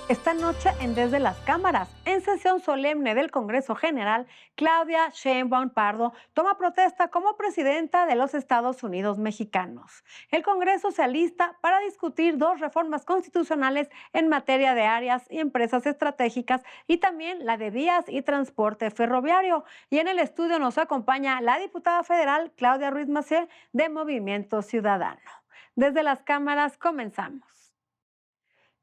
Esta noche en Desde las Cámaras, en sesión solemne del Congreso General, Claudia Sheinbaum Pardo toma protesta como presidenta de los Estados Unidos mexicanos. El Congreso se alista para discutir dos reformas constitucionales en materia de áreas y empresas estratégicas y también la de vías y transporte ferroviario. Y en el estudio nos acompaña la diputada federal Claudia Ruiz Massieu de Movimiento Ciudadano. Desde las Cámaras comenzamos.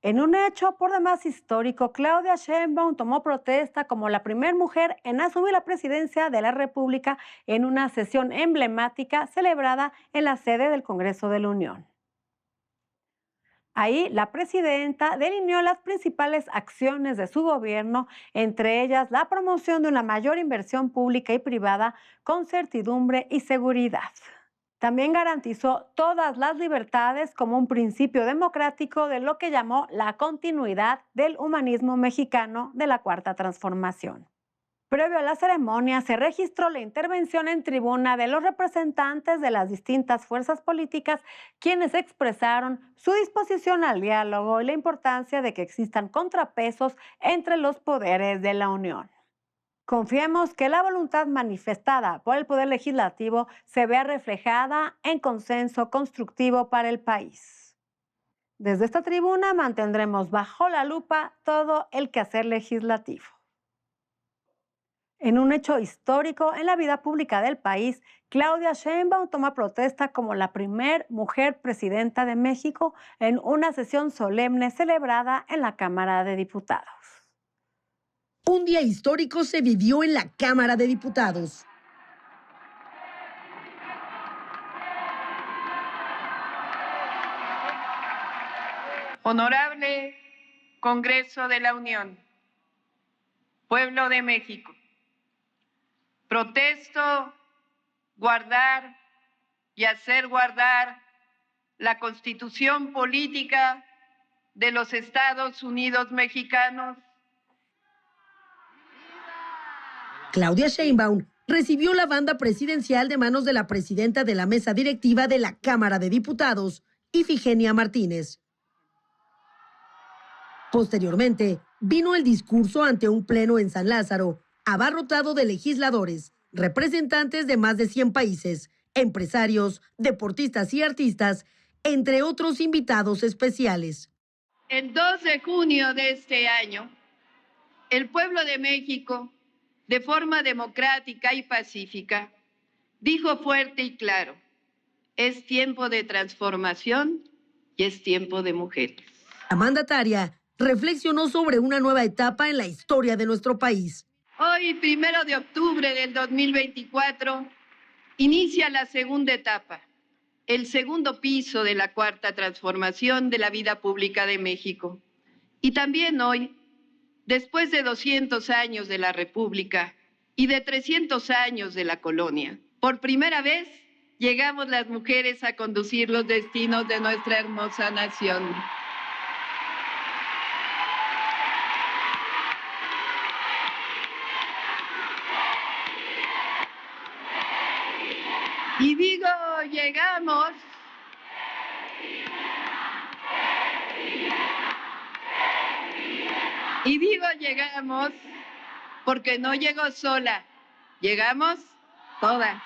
En un hecho por demás histórico, Claudia Sheinbaum tomó protesta como la primera mujer en asumir la presidencia de la República en una sesión emblemática celebrada en la sede del Congreso de la Unión. Ahí, la presidenta delineó las principales acciones de su gobierno, entre ellas la promoción de una mayor inversión pública y privada con certidumbre y seguridad. También garantizó todas las libertades como un principio democrático de lo que llamó la continuidad del humanismo mexicano de la Cuarta Transformación. Previo a la ceremonia se registró la intervención en tribuna de los representantes de las distintas fuerzas políticas, quienes expresaron su disposición al diálogo y la importancia de que existan contrapesos entre los poderes de la Unión. Confiemos que la voluntad manifestada por el Poder Legislativo se vea reflejada en consenso constructivo para el país. Desde esta tribuna mantendremos bajo la lupa todo el quehacer legislativo. En un hecho histórico en la vida pública del país, Claudia Sheinbaum toma protesta como la primer mujer presidenta de México en una sesión solemne celebrada en la Cámara de Diputados. Un día histórico se vivió en la Cámara de Diputados. Honorable Congreso de la Unión, Pueblo de México, protesto guardar y hacer guardar la Constitución política de los Estados Unidos mexicanos. Claudia Sheinbaum recibió la banda presidencial de manos de la presidenta de la mesa directiva de la Cámara de Diputados, Ifigenia Martínez. Posteriormente, vino el discurso ante un pleno en San Lázaro, abarrotado de legisladores, representantes de más de 100 países, empresarios, deportistas y artistas, entre otros invitados especiales. El 2 de junio de este año, el pueblo de México, de forma democrática y pacífica, dijo fuerte y claro: es tiempo de transformación y es tiempo de mujeres. La mandataria reflexionó sobre una nueva etapa en la historia de nuestro país. Hoy, 1 de octubre del 2024, inicia la segunda etapa, el segundo piso de la Cuarta Transformación de la vida pública de México. Y también hoy, después de 200 años de la República y de 300 años de la colonia, por primera vez llegamos las mujeres a conducir los destinos de nuestra hermosa nación. Y digo, llegamos. Y digo llegamos porque no llegó sola, llegamos todas.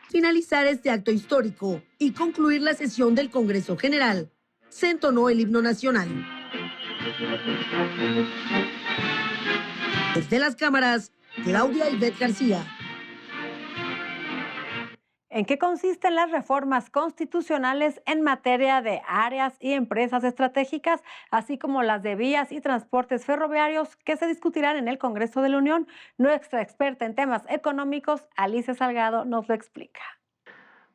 Finalizar este acto histórico y concluir la sesión del Congreso General, se entonó el himno nacional. Desde las cámaras, Claudia Ivette García. ¿En qué consisten las reformas constitucionales en materia de áreas y empresas estratégicas, así como las de vías y transportes ferroviarios que se discutirán en el Congreso de la Unión? Nuestra experta en temas económicos, Alicia Salgado, nos lo explica.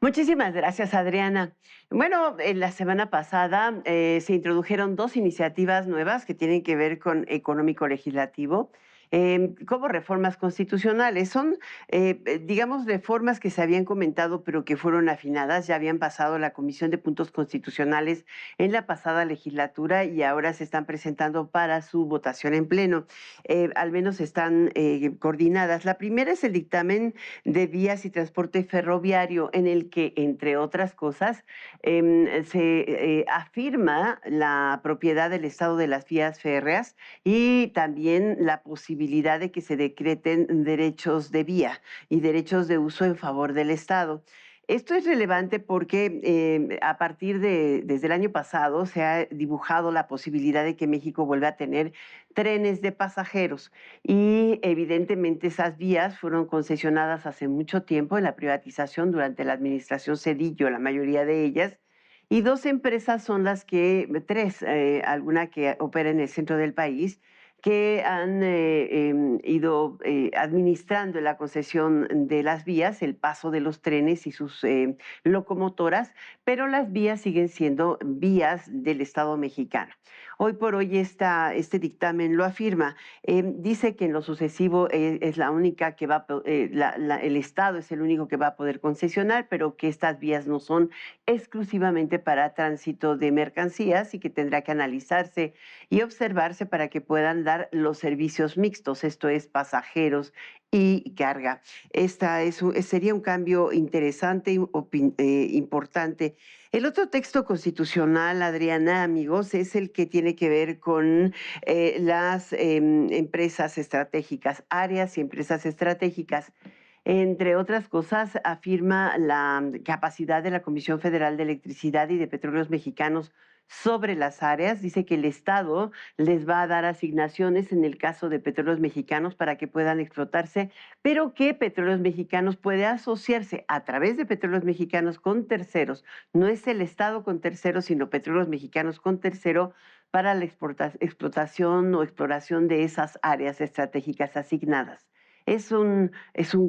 Muchísimas gracias, Adriana. Bueno, la semana pasada se introdujeron dos iniciativas nuevas que tienen que ver con económico legislativo. como reformas constitucionales. Son, digamos, reformas que se habían comentado, pero que fueron afinadas. Ya habían pasado la Comisión de Puntos Constitucionales en la pasada legislatura y ahora se están presentando para su votación en pleno. Al menos están coordinadas. La primera es el dictamen de vías y transporte ferroviario, en el que, entre otras cosas, se afirma la propiedad del Estado de las vías férreas y también la posibilidad de que se decreten derechos de vía y derechos de uso en favor del Estado. Esto es relevante porque a partir desde el año pasado se ha dibujado la posibilidad de que México vuelva a tener trenes de pasajeros y evidentemente esas vías fueron concesionadas hace mucho tiempo en la privatización durante la administración Zedillo, la mayoría de ellas, y dos empresas son las que, tres, alguna que opera en el centro del país, que han ido administrando la concesión de las vías, el paso de los trenes y sus locomotoras, pero las vías siguen siendo vías del Estado mexicano. Hoy por hoy este dictamen lo afirma. Dice que en lo sucesivo es la única que va, el Estado es el único que va a poder concesionar, pero que estas vías no son exclusivamente para tránsito de mercancías y que tendrá que analizarse y observarse para que puedan dar los servicios mixtos, esto es pasajeros y carga. Sería un cambio interesante y importante. El otro texto constitucional, Adriana, amigos, es el que tiene que ver con las empresas estratégicas, áreas y empresas estratégicas. Entre otras cosas, afirma la capacidad de la Comisión Federal de Electricidad y de Petróleos Mexicanos sobre las áreas. Dice que el Estado les va a dar asignaciones en el caso de Petróleos Mexicanos para que puedan explotarse, pero que Petróleos Mexicanos puede asociarse a través de Petróleos Mexicanos con terceros. No es el Estado con terceros, sino Petróleos Mexicanos con tercero para la explotación o exploración de esas áreas estratégicas asignadas. Es un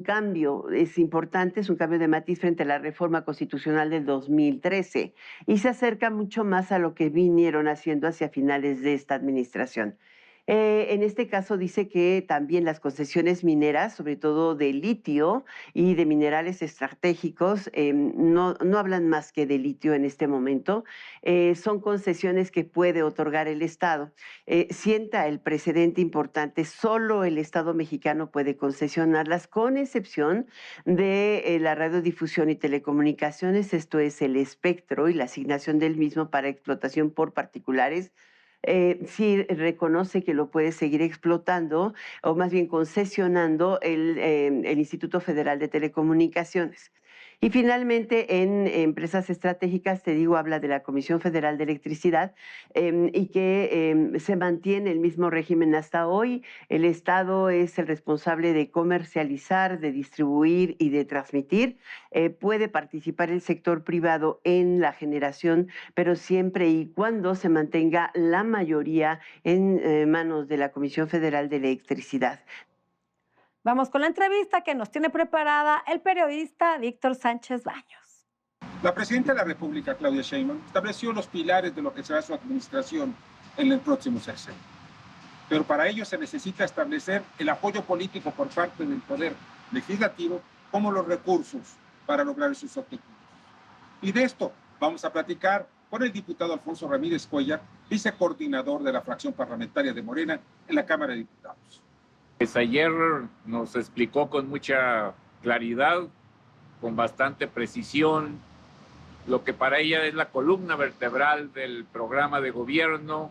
cambio, es importante, es un cambio de matiz frente a la reforma constitucional del 2013 y se acerca mucho más a lo que vinieron haciendo hacia finales de esta administración. En este caso dice que también las concesiones mineras, sobre todo de litio y de minerales estratégicos, no hablan más que de litio en este momento, son concesiones que puede otorgar el Estado. Sienta el precedente importante, solo el Estado mexicano puede concesionarlas, con excepción de la radiodifusión y telecomunicaciones, esto es el espectro y la asignación del mismo para explotación por particulares. Sí reconoce que lo puede seguir explotando, o más bien concesionando el Instituto Federal de Telecomunicaciones. Y finalmente, en empresas estratégicas, te digo, habla de la Comisión Federal de Electricidad y que se mantiene el mismo régimen hasta hoy. El Estado es el responsable de comercializar, de distribuir y de transmitir. Puede participar el sector privado en la generación, pero siempre y cuando se mantenga la mayoría en manos de la Comisión Federal de Electricidad. Vamos con la entrevista que nos tiene preparada el periodista Víctor Sánchez Baños. La presidenta de la República, Claudia Sheinbaum, estableció los pilares de lo que será su administración en el próximo sexenio. Pero para ello se necesita establecer el apoyo político por parte del Poder Legislativo, como los recursos para lograr sus objetivos. Y de esto vamos a platicar con el diputado Alfonso Ramírez Cuellar, vicecoordinador de la fracción parlamentaria de Morena en la Cámara de Diputados. Pues ayer nos explicó con mucha claridad, con bastante precisión, lo que para ella es la columna vertebral del programa de gobierno.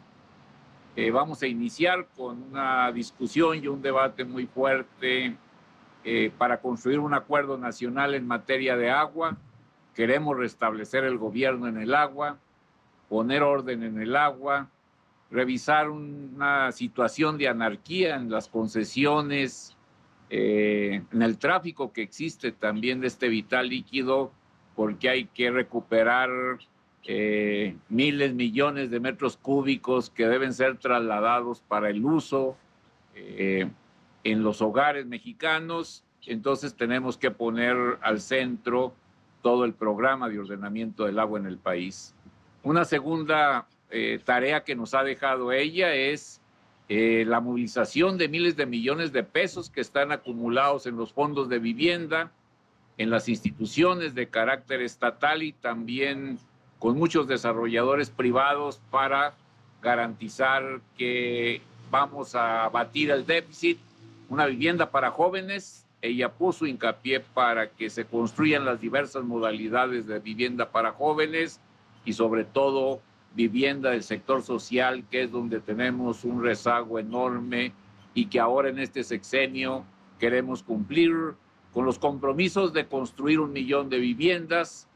Vamos a iniciar con una discusión y un debate muy fuerte para construir un acuerdo nacional en materia de agua. Queremos restablecer el gobierno en el agua, poner orden en el agua, revisar una situación de anarquía en las concesiones, en el tráfico que existe también de este vital líquido, porque hay que recuperar miles, millones de metros cúbicos que deben ser trasladados para el uso en los hogares mexicanos. Entonces tenemos que poner al centro todo el programa de ordenamiento del agua en el país. Una segunda tarea que nos ha dejado ella es la movilización de miles de millones de pesos que están acumulados en los fondos de vivienda, en las instituciones de carácter estatal y también con muchos desarrolladores privados para garantizar que vamos a abatir el déficit. Una vivienda para jóvenes, ella puso hincapié para que se construyan las diversas modalidades de vivienda para jóvenes y sobre todo vivienda del sector social, que es donde tenemos un rezago enorme y que ahora en este sexenio queremos cumplir con los compromisos de construir 1 millón de viviendas.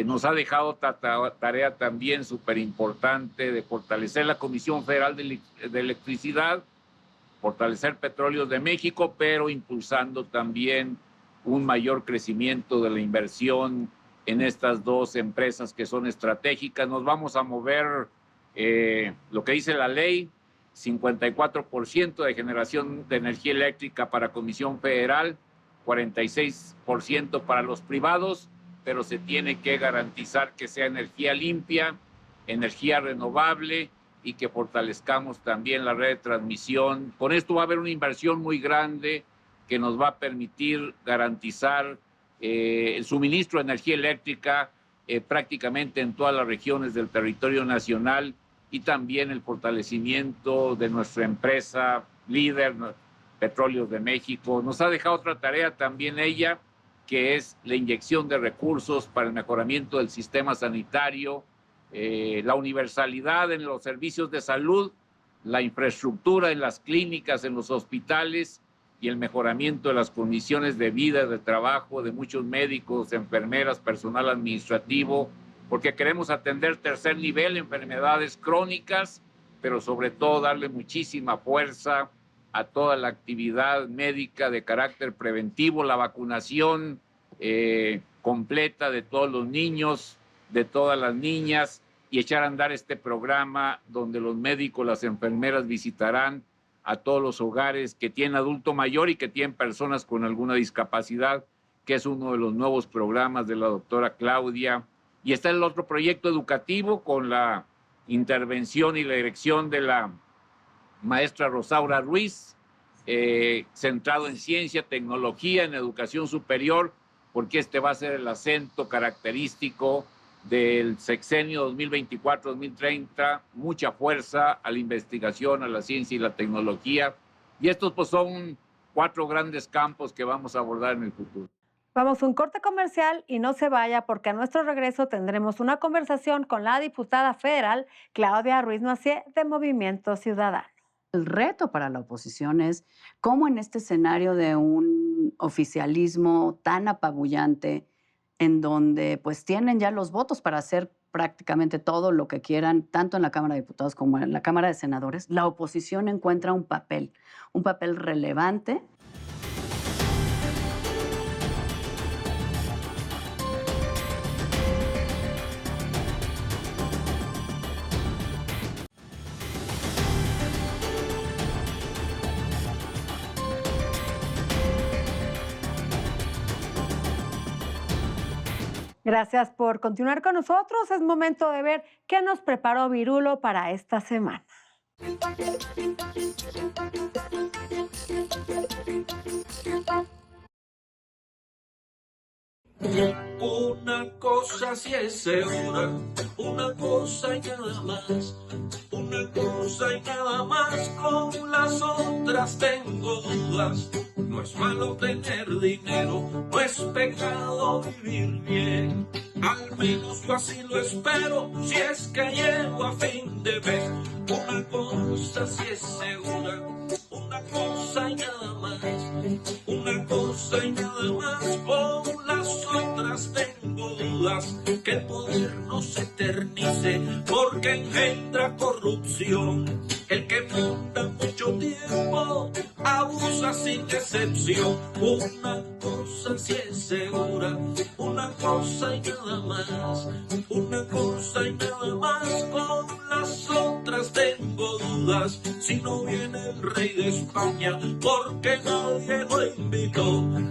Nos ha dejado tarea también súper importante de fortalecer la Comisión Federal de Electricidad, fortalecer Petróleos de México, pero impulsando también un mayor crecimiento de la inversión en estas dos empresas que son estratégicas. Nos vamos a mover, lo que dice la ley, 54% de generación de energía eléctrica para Comisión Federal, 46% para los privados, pero se tiene que garantizar que sea energía limpia, energía renovable y que fortalezcamos también la red de transmisión. Con esto va a haber una inversión muy grande que nos va a permitir garantizar el suministro de energía eléctrica prácticamente en todas las regiones del territorio nacional y también el fortalecimiento de nuestra empresa líder, Petróleos de México. Nos ha dejado otra tarea también ella, que es la inyección de recursos para el mejoramiento del sistema sanitario, la universalidad en los servicios de salud, la infraestructura en las clínicas, en los hospitales y el mejoramiento de las condiciones de vida, de trabajo de muchos médicos, enfermeras, personal administrativo, porque queremos atender tercer nivel, enfermedades crónicas, pero sobre todo darle muchísima fuerza a toda la actividad médica de carácter preventivo, la vacunación completa de todos los niños, de todas las niñas, y echar a andar este programa donde los médicos, las enfermeras visitarán a todos los hogares que tienen adulto mayor y que tienen personas con alguna discapacidad, que es uno de los nuevos programas de la doctora Claudia. Y está el otro proyecto educativo con la intervención y la dirección de la maestra Rosaura Ruiz, centrado en ciencia, tecnología, en educación superior, porque este va a ser el acento característico del sexenio 2024-2030, mucha fuerza a la investigación, a la ciencia y la tecnología. Y estos pues son 4 grandes campos que vamos a abordar en el futuro. Vamos a un corte comercial y no se vaya porque a nuestro regreso tendremos una conversación con la diputada federal Claudia Ruiz Massieu de Movimiento Ciudadano. El reto para la oposición es cómo en este escenario de un oficialismo tan apabullante, en donde pues tienen ya los votos para hacer prácticamente todo lo que quieran, tanto en la Cámara de Diputados como en la Cámara de Senadores, la oposición encuentra un papel relevante. Gracias por continuar con nosotros. Es momento de ver qué nos preparó Virulo para esta semana. Una cosa sí es segura, una cosa y nada más, una cosa y nada más, con las otras tengo dudas. No es malo tener dinero, no es pecado vivir bien, al menos yo así lo espero, si es que llego a fin de mes. Una cosa sí es segura, una cosa y nada más, una cosa y nada más, con las otras tengo dudas, que el poder no se eternice, porque engendra corrupción. El que monta mucho tiempo abusa sin excepción. Una cosa sí es segura, una cosa y nada más, una cosa y nada más, con las otras tengo dudas. Si no viene el rey de España, porque nadie lo invitó,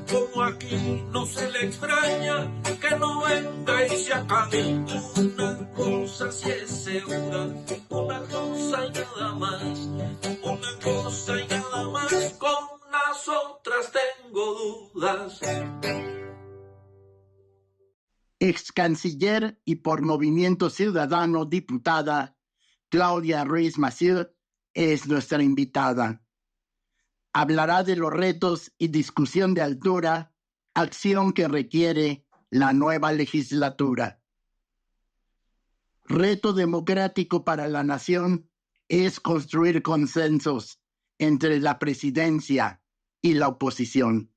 como aquí no se le extraña, que no venga y se acabe. Una cosa sí es segura, una cosa y nada más, una Ex canciller y por Movimiento Ciudadano diputada Claudia Ruiz Massieu es nuestra invitada. Hablará de los retos y discusión de altura, acción que requiere la nueva legislatura. Reto democrático para la nación es construir consensos entre la presidencia y la oposición.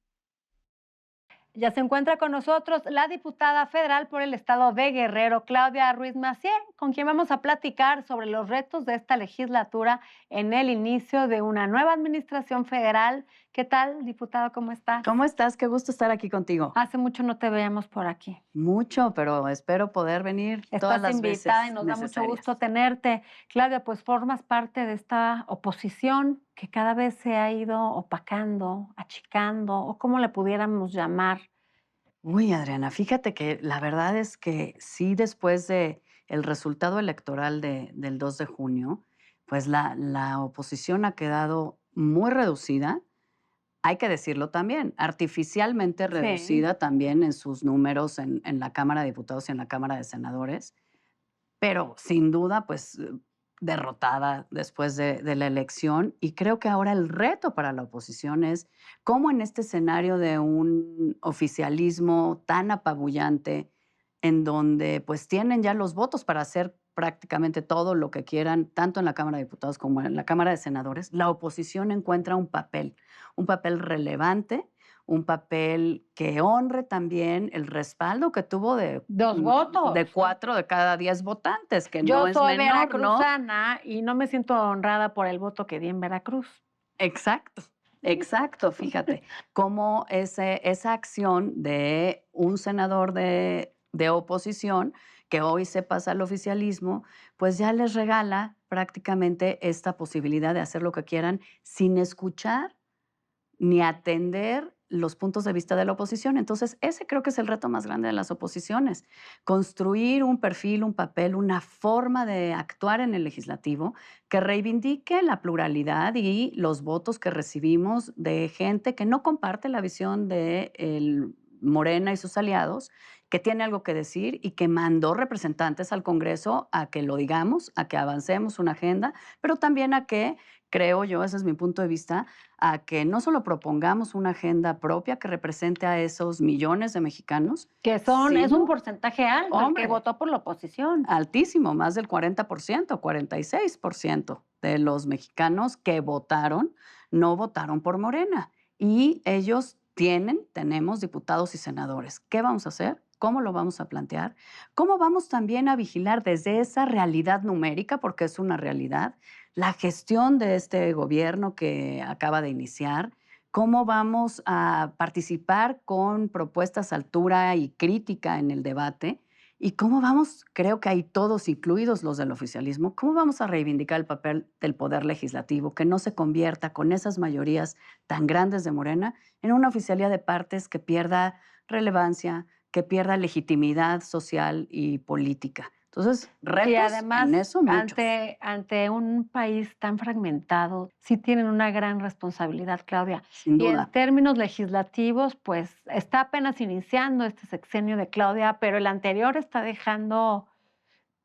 Ya se encuentra con nosotros la diputada federal por el estado de Guerrero, Claudia Ruiz Massieu, con quien vamos a platicar sobre los retos de esta legislatura en el inicio de una nueva administración federal. ¿Qué tal, diputada? ¿Cómo estás? ¿Cómo estás? Qué gusto estar aquí contigo. Hace mucho no te veíamos por aquí. Mucho, pero espero poder venir todas las veces invitada y nos da mucho gusto tenerte. Claudia, pues formas parte de esta oposición que cada vez se ha ido opacando, achicando, o cómo le pudiéramos llamar. Uy, Adriana, fíjate que la verdad es que sí, después de el resultado electoral del 2 de junio, pues la oposición ha quedado muy reducida. Hay que decirlo también, artificialmente reducida también en sus números en la Cámara de Diputados y en la Cámara de Senadores, pero sin duda, pues derrotada después de la elección. Y creo que ahora el reto para la oposición es cómo en este escenario de un oficialismo tan apabullante, en donde pues tienen ya los votos para hacer prácticamente todo lo que quieran, tanto en la Cámara de Diputados como en la Cámara de Senadores, la oposición encuentra un papel relevante, un papel que honre también el respaldo que tuvo de 2 votos. De 4 de cada 10 votantes, que Yo no es soy menor, veracruzana, ¿no? Y no me siento honrada por el voto que di en Veracruz. Exacto, fíjate, cómo esa acción de un senador de oposición que hoy se pasa al oficialismo, pues ya les regala prácticamente esta posibilidad de hacer lo que quieran sin escuchar ni atender los puntos de vista de la oposición. Entonces, ese creo que es el reto más grande de las oposiciones, construir un perfil, un papel, una forma de actuar en el legislativo que reivindique la pluralidad y los votos que recibimos de gente que no comparte la visión de Morena y sus aliados, que tiene algo que decir y que mandó representantes al Congreso a que lo digamos, a que avancemos una agenda, pero también a que, creo yo, ese es mi punto de vista, a que no solo propongamos una agenda propia que represente a esos millones de mexicanos. Que es un porcentaje alto, el que votó por la oposición. Altísimo, más del 40%, 46% de los mexicanos que votaron, no votaron por Morena. Y ellos tenemos diputados y senadores. ¿Qué vamos a hacer? ¿Cómo lo vamos a plantear? ¿Cómo vamos también a vigilar desde esa realidad numérica, porque es una realidad, la gestión de este gobierno que acaba de iniciar? ¿Cómo vamos a participar con propuestas a altura y crítica en el debate? ¿Y cómo vamos, creo que hay todos, incluidos los del oficialismo, cómo vamos a reivindicar el papel del poder legislativo, que no se convierta con esas mayorías tan grandes de Morena en una oficialía de partes que pierda relevancia, que pierda legitimidad social y política? Entonces, retos y además, en eso muchos. Ante un país tan fragmentado, sí tienen una gran responsabilidad, Claudia. Sin duda. Y en términos legislativos, pues está apenas iniciando este sexenio de Claudia, pero el anterior está dejando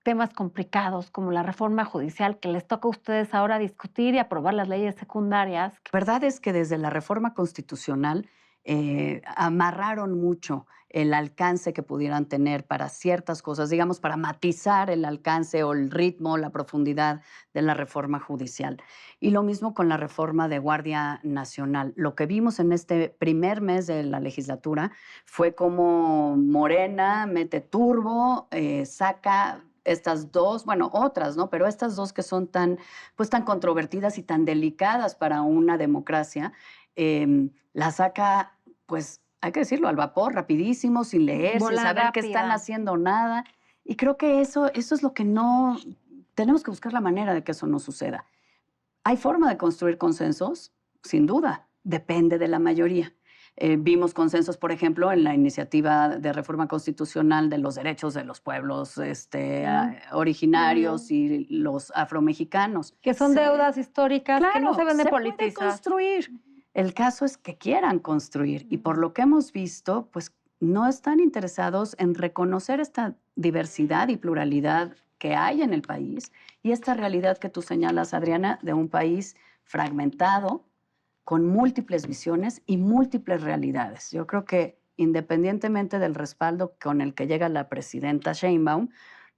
temas complicados como la reforma judicial que les toca a ustedes ahora discutir y aprobar las leyes secundarias. La verdad es que desde la reforma constitucional amarraron mucho el alcance que pudieran tener para ciertas cosas, digamos, para matizar el alcance o el ritmo, la profundidad de la reforma judicial. Y lo mismo con la reforma de Guardia Nacional. Lo que vimos en este primer mes de la legislatura fue como Morena mete turbo, saca estas dos, bueno, otras, ¿no? Pero estas dos que son tan controvertidas y tan delicadas para una democracia, la saca, pues, hay que decirlo, al vapor, rapidísimo, sin leer, sin saber qué están haciendo nada. Y creo que eso es lo que no... Tenemos que buscar la manera de que eso no suceda. ¿Hay forma de construir consensos? Sin duda, depende de la mayoría. Vimos consensos, por ejemplo, en la iniciativa de reforma constitucional de los derechos de los pueblos originarios y los afromexicanos. Que son deudas históricas que no se ven de politizar. politizar. Se puede construir. El caso es que quieran construir y por lo que hemos visto, pues no están interesados en reconocer esta diversidad y pluralidad que hay en el país y esta realidad que tú señalas, Adriana, de un país fragmentado, con múltiples visiones y múltiples realidades. Yo creo que independientemente del respaldo con el que llega la presidenta Sheinbaum,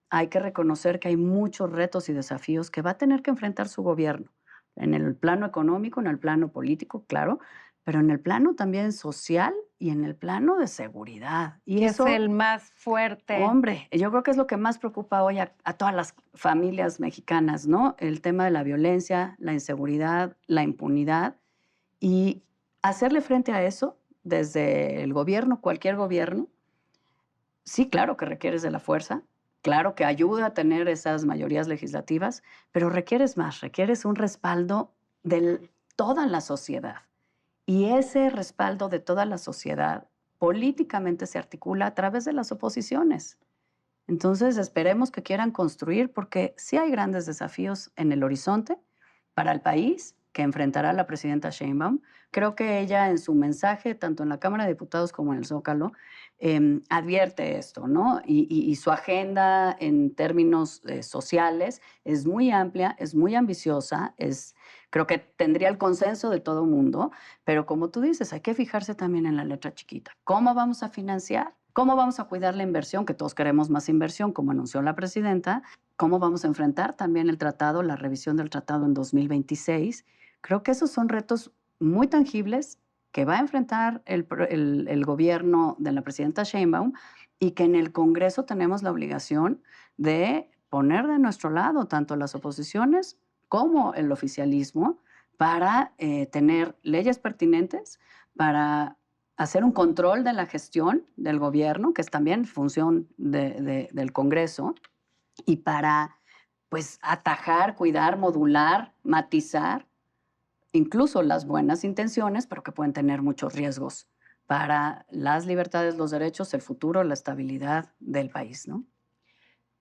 hay que reconocer que hay muchos retos y desafíos que va a tener que enfrentar su gobierno, en el plano económico, en el plano político, claro, pero en el plano también social y en el plano de seguridad. Y Que eso, es el más fuerte. hombre, yo creo que es lo que más preocupa hoy a todas las familias mexicanas, ¿no? El tema de la violencia, la inseguridad, la impunidad. Y hacerle frente a eso desde el gobierno, cualquier gobierno, sí, claro que requieres de la fuerza, claro que ayuda a tener esas mayorías legislativas, pero requieres más, requieres un respaldo de toda la sociedad. Y ese respaldo de toda la sociedad políticamente se articula a través de las oposiciones. Entonces, esperemos que quieran construir, porque sí hay grandes desafíos en el horizonte para el país que enfrentará la presidenta Sheinbaum. Creo que ella en su mensaje, tanto en la Cámara de Diputados como en el Zócalo, advierte esto, ¿no? Y su agenda en términos sociales es muy amplia, es muy ambiciosa, creo que tendría el consenso de todo el mundo, pero como tú dices, hay que fijarse también en la letra chiquita. ¿Cómo vamos a financiar? ¿Cómo vamos a cuidar la inversión? Que todos queremos más inversión, como anunció la presidenta. ¿Cómo vamos a enfrentar también el tratado, la revisión del tratado en 2026? Creo que esos son retos muy tangibles que va a enfrentar el gobierno de la presidenta Sheinbaum y que en el Congreso tenemos la obligación de poner de nuestro lado tanto las oposiciones como el oficialismo para tener leyes pertinentes, para hacer un control de la gestión del gobierno, que es también función del Congreso, y para pues atajar, cuidar, modular, matizar incluso las buenas intenciones, pero que pueden tener muchos riesgos para las libertades, los derechos, el futuro, la estabilidad del país, ¿no?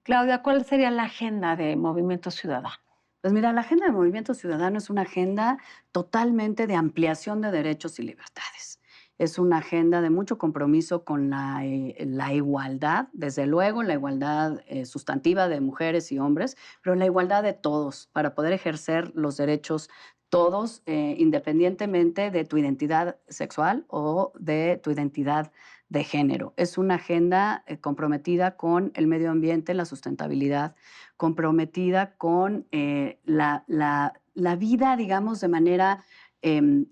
Claudia, ¿cuál sería la agenda de Movimiento Ciudadano? Pues mira, la agenda de Movimiento Ciudadano es una agenda totalmente de ampliación de derechos y libertades. Es una agenda de mucho compromiso con la igualdad, desde luego la igualdad sustantiva de mujeres y hombres, pero la igualdad de todos para poder ejercer los derechos todos, independientemente de tu identidad sexual o de tu identidad de género. Es una agenda comprometida con el medio ambiente, la sustentabilidad, comprometida con la vida, digamos, de manera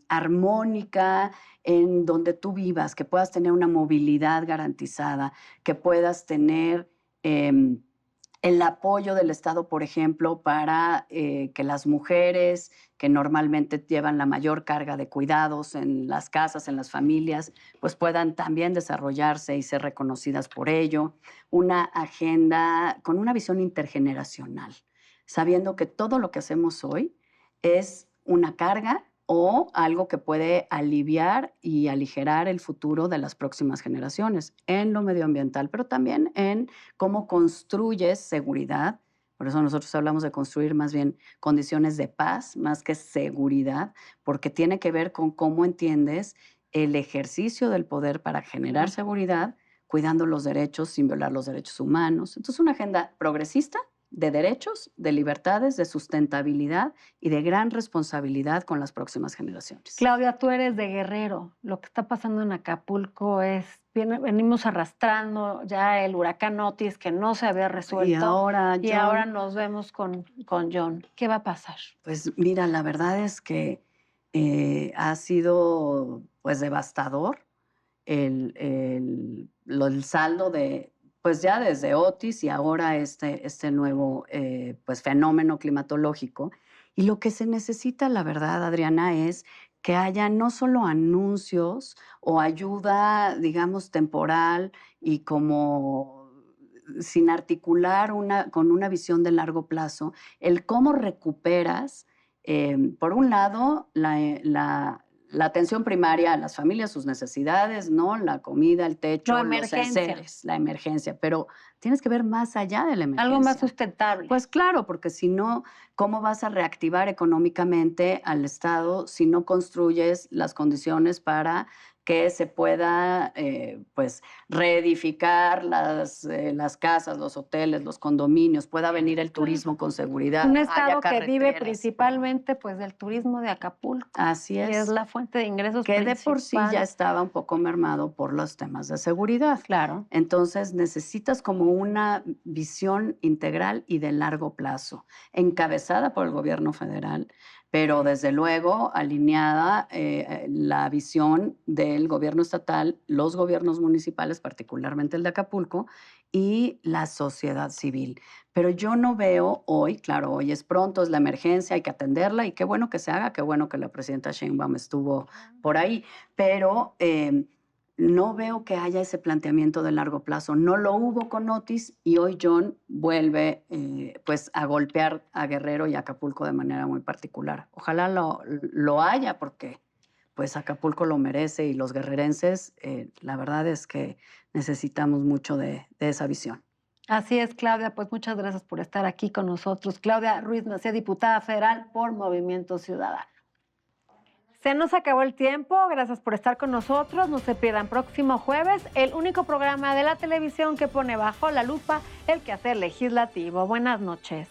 armónica, en donde tú vivas, que puedas tener una movilidad garantizada, que puedas tener el apoyo del Estado, por ejemplo, para que las mujeres que normalmente llevan la mayor carga de cuidados en las casas, en las familias, pues puedan también desarrollarse y ser reconocidas por ello. Una agenda con una visión intergeneracional, sabiendo que todo lo que hacemos hoy es una carga o algo que puede aliviar y aligerar el futuro de las próximas generaciones en lo medioambiental, pero también en cómo construyes seguridad. Por eso nosotros hablamos de construir más bien condiciones de paz, más que seguridad, porque tiene que ver con cómo entiendes el ejercicio del poder para generar seguridad, cuidando los derechos sin violar los derechos humanos. Entonces, una agenda progresista de derechos, de libertades, de sustentabilidad y de gran responsabilidad con las próximas generaciones. Claudia, tú eres de Guerrero. Lo que está pasando en Acapulco venimos arrastrando ya el huracán Otis que no se había resuelto. Y ahora nos vemos con John. ¿Qué va a pasar? Pues mira, la verdad es que ha sido pues devastador el saldo de pues ya desde Otis y ahora este nuevo pues fenómeno climatológico. Y lo que se necesita, la verdad, Adriana, es que haya no solo anuncios o ayuda, digamos, temporal y como sin articular con una visión de largo plazo, el cómo recuperas, por un lado, la la atención primaria a las familias, sus necesidades, ¿no? La comida, el techo, La los emergencia. enseres, la emergencia. Pero tienes que ver más allá de la emergencia. Algo más sustentable. Pues claro, porque si no, ¿cómo vas a reactivar económicamente al Estado si no construyes las condiciones para que se pueda pues reedificar las casas, los hoteles, los condominios, pueda venir el turismo con seguridad? Un haya estado que vive carreteras? principalmente pues del turismo de Acapulco. Así Y es es. la fuente de ingresos Que de por sí principal. ya estaba un poco mermado por los temas de seguridad. Claro. Entonces necesitas como una visión integral y de largo plazo, encabezada por el gobierno federal, pero desde luego alineada la visión del gobierno estatal, los gobiernos municipales, particularmente el de Acapulco, y la sociedad civil. Pero yo no veo hoy, claro, hoy es pronto, es la emergencia, hay que atenderla y qué bueno que se haga, qué bueno que la presidenta Sheinbaum estuvo por ahí, pero no veo que haya ese planteamiento de largo plazo. No lo hubo con Otis y hoy John vuelve pues a golpear a Guerrero y a Acapulco de manera muy particular. Ojalá lo haya porque pues Acapulco lo merece y los guerrerenses, la verdad es que necesitamos mucho de esa visión. Así es, Claudia, pues muchas gracias por estar aquí con nosotros. Claudia Ruiz Massieu, diputada federal por Movimiento Ciudadano. Se nos acabó el tiempo, gracias por estar con nosotros. No se pierdan próximo jueves el único programa de la televisión que pone bajo la lupa el quehacer legislativo. Buenas noches.